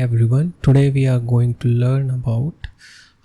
everyone, today we are going to learn about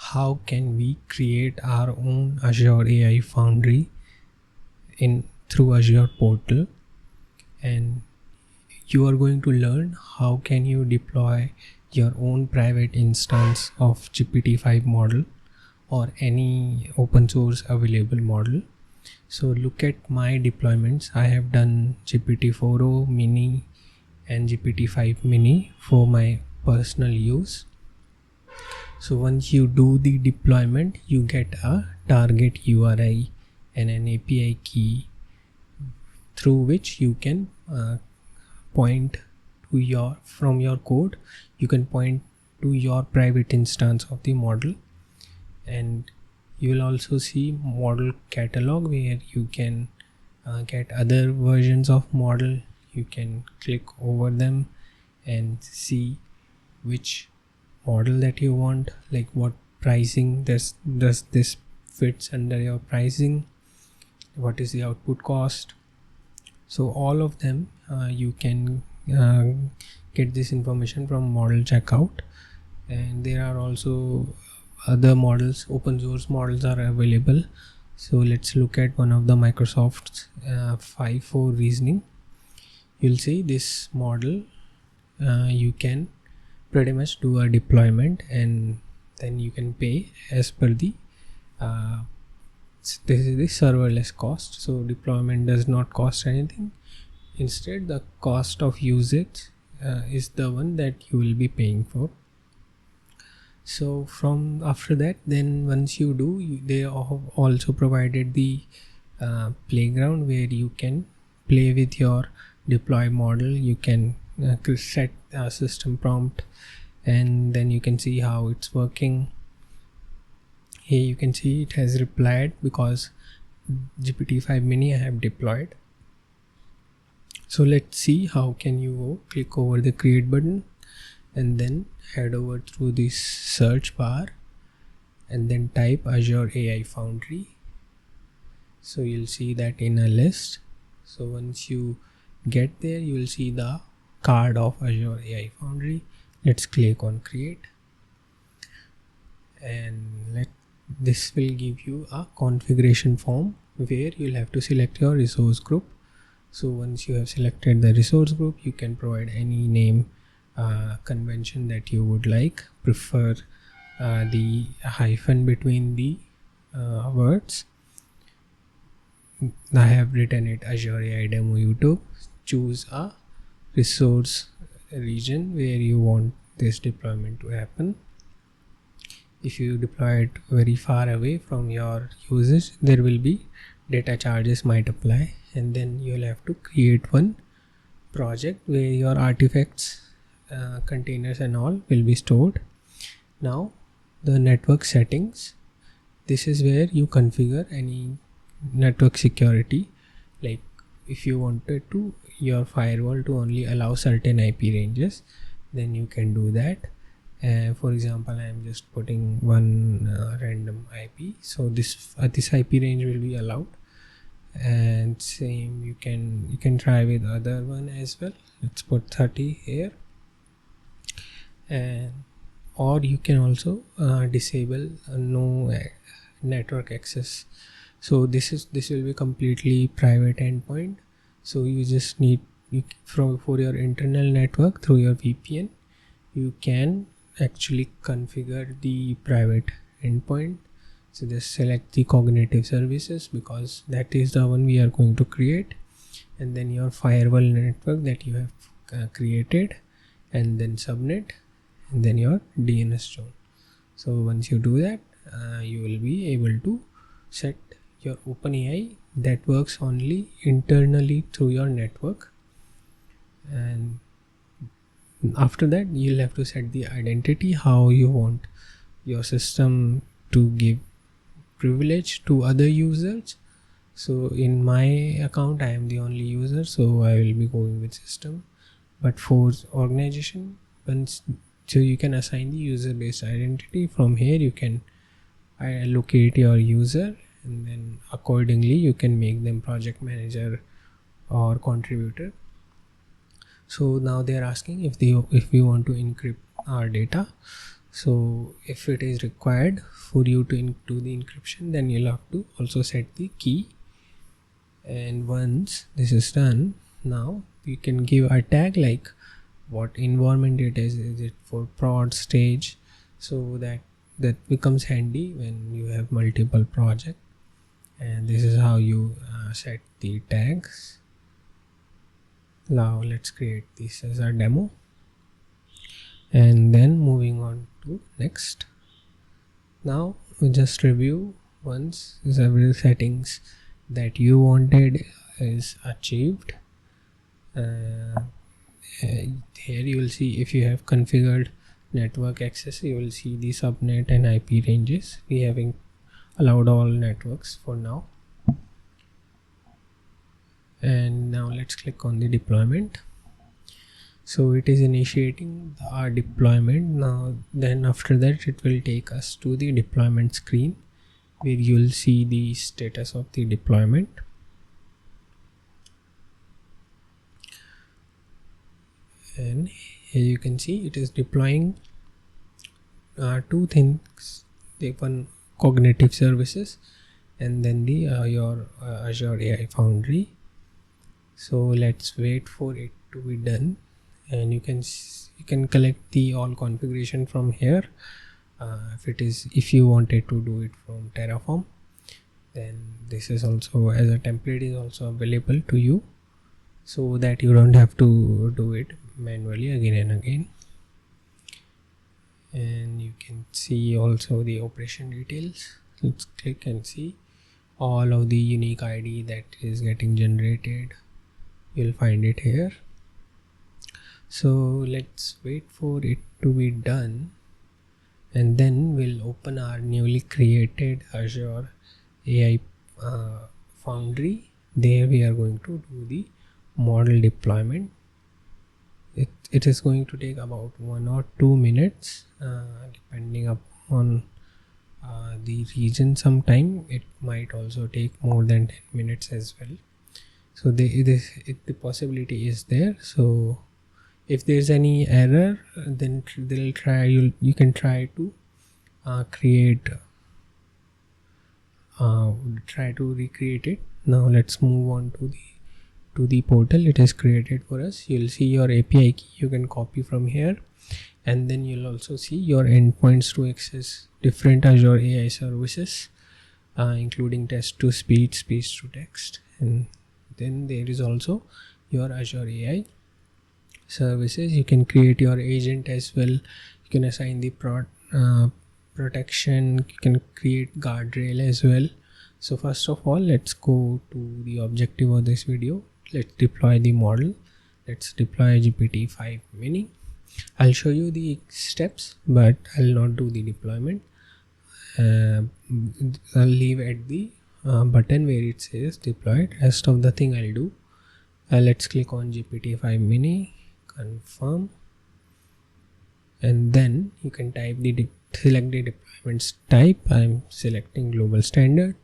how can we create our own Azure AI Foundry through Azure portal, and you are going to learn how can you deploy your own private instance of GPT-5 model or any open source available model. So look at my deployments. I have done GPT-4o mini and GPT-5 mini for my personal use. So once you do the deployment, you get a target URI and an API key through which you can point to from your code, you can point to your private instance of the model, and you will also see model catalog where you can get other versions of model. You can click over them and see which model that you want, like what pricing does this fits under your pricing, what is the output cost. So all of them you can get this information from model checkout, and there are also other models, open source models are available. So let's look at one of the Microsoft's 5 for reasoning. You'll see this model, you can pretty much do a deployment and then you can pay as per the this is the serverless cost. So deployment does not cost anything. Instead, the cost of usage is the one that you will be paying for. So from after that, then once you do, they have also provided the playground where you can play with your deploy model. You can set a system prompt and then you can see how it's working. Here you can see it has replied because GPT-5 mini I have deployed. So let's see how can you go. Click over the create button and then head over through this search bar and then type Azure AI Foundry. So you'll see that in a list. So once you get there, you will see the card of Azure AI Foundry. Let's click on create, and this will give you a configuration form where you'll have to select your resource group. So once you have selected the resource group, you can provide any name convention that you would like. Prefer the hyphen between the words. I have written it Azure AI Demo YouTube. Choose a resource region where you want this deployment to happen. If you deploy it very far away from your usage, there will be data charges might apply, and then you'll have to create one project where your artifacts, containers and all will be stored. Now the network settings, this is where you configure any network security. Like if you wanted your firewall to only allow certain IP ranges, then you can do that. For example, I am just putting one random IP, so this IP range will be allowed, and same you can try with other one as well. Let's put 30 here, and or you can also disable no network access. So this will be completely private endpoint. So you just need for your internal network through your VPN, you can actually configure the private endpoint. So just select the cognitive services because that is the one we are going to create, and then your firewall network that you have created, and then subnet, and then your DNS zone. So once you do that, you will be able to set your OpenAI that works only internally through your network, and after that you'll have to set the identity, how you want your system to give privilege to other users. So in my account I am the only user, so I will be going with system, but for organization, so you can assign the user based identity. From here you can locate your user, and then accordingly you can make them project manager or contributor. So now they are asking if we want to encrypt our data. So if it is required for you to do the encryption, then you'll have to also set the key. And once this is done, now you can give a tag like what environment it is it for prod, stage, so that becomes handy when you have multiple projects. And this is how you set the tags. Now let's create this as a demo, and then moving on to next. Now we just review once several settings that you wanted is achieved. Here you will see if you have configured network access, you will see the subnet and IP ranges. We having allowed all networks for now. And now let's click on the deployment. So it is initiating our deployment now. Then after that it will take us to the deployment screen where you will see the status of the deployment. And here you can see it is deploying two things, the one cognitive services and then the your Azure AI Foundry. So let's wait for it to be done, and you can collect the all configuration from here. If you wanted to do it from Terraform, then this is also as a template is also available to you, so that you don't have to do it manually again and again. And you can see also the operation details. Let's click and see all of the unique ID that is getting generated. You'll find it here. So let's wait for it to be done, and then we'll open our newly created Azure AI Foundry. There we are going to do the model deployment. It is going to take about 1 or 2 minutes depending upon the region. Sometime it might also take more than 10 minutes as well. So the possibility is there. So if there's any error, then they'll try, you can try to try to recreate it. Now let's move on to the portal it is created for us. You'll see your API key, you can copy from here, and then you'll also see your endpoints to access different Azure AI services, including text to speech, speech to text, and then there is also your Azure AI services. You can create your agent as well. You can assign the protection. You can create guardrail as well. So first of all, let's go to the objective of this video. Let's deploy the model. Let's deploy GPT-5 mini. I'll show you the steps, but I'll not do the deployment. I'll leave at the button where it says deployed. Rest of the thing I'll do. Let's click on GPT-5 mini, confirm, and then you can type select the deployments type. I'm selecting global standard,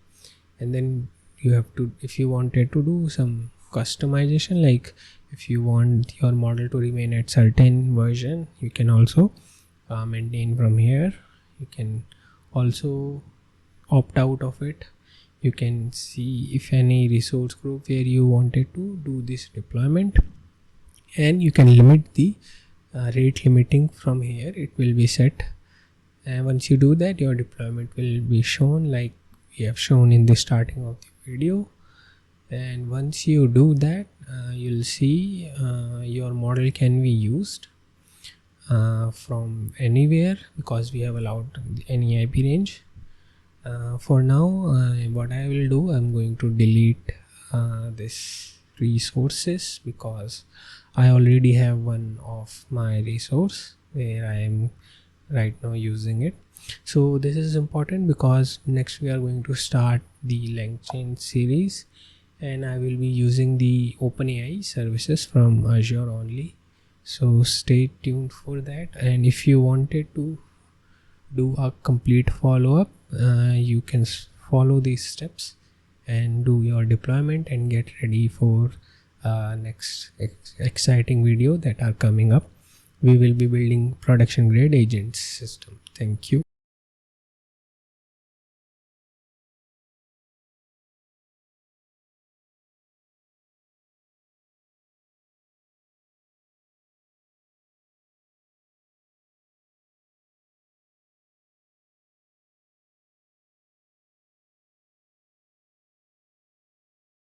and then you have to, if you wanted to do some customization, like if you want your model to remain at certain version, you can also maintain from here. You can also opt out of it. You can see if any resource group where you wanted to do this deployment, and you can limit the rate limiting from here. It will be set, and once you do that, your deployment will be shown like we have shown in the starting of the video. And once you do that, you'll see your model can be used from anywhere, because we have allowed any IP range. For now, what I will do, I'm going to delete this resources, because I already have one of my resource where I am right now using it. So this is important because next we are going to start the LangChain series, and I will be using the OpenAI services from Azure only. So stay tuned for that. And if you wanted to do a complete follow-up, you can follow these steps and do your deployment and get ready for next exciting video that are coming up. we will be building production grade agents system. Thank you.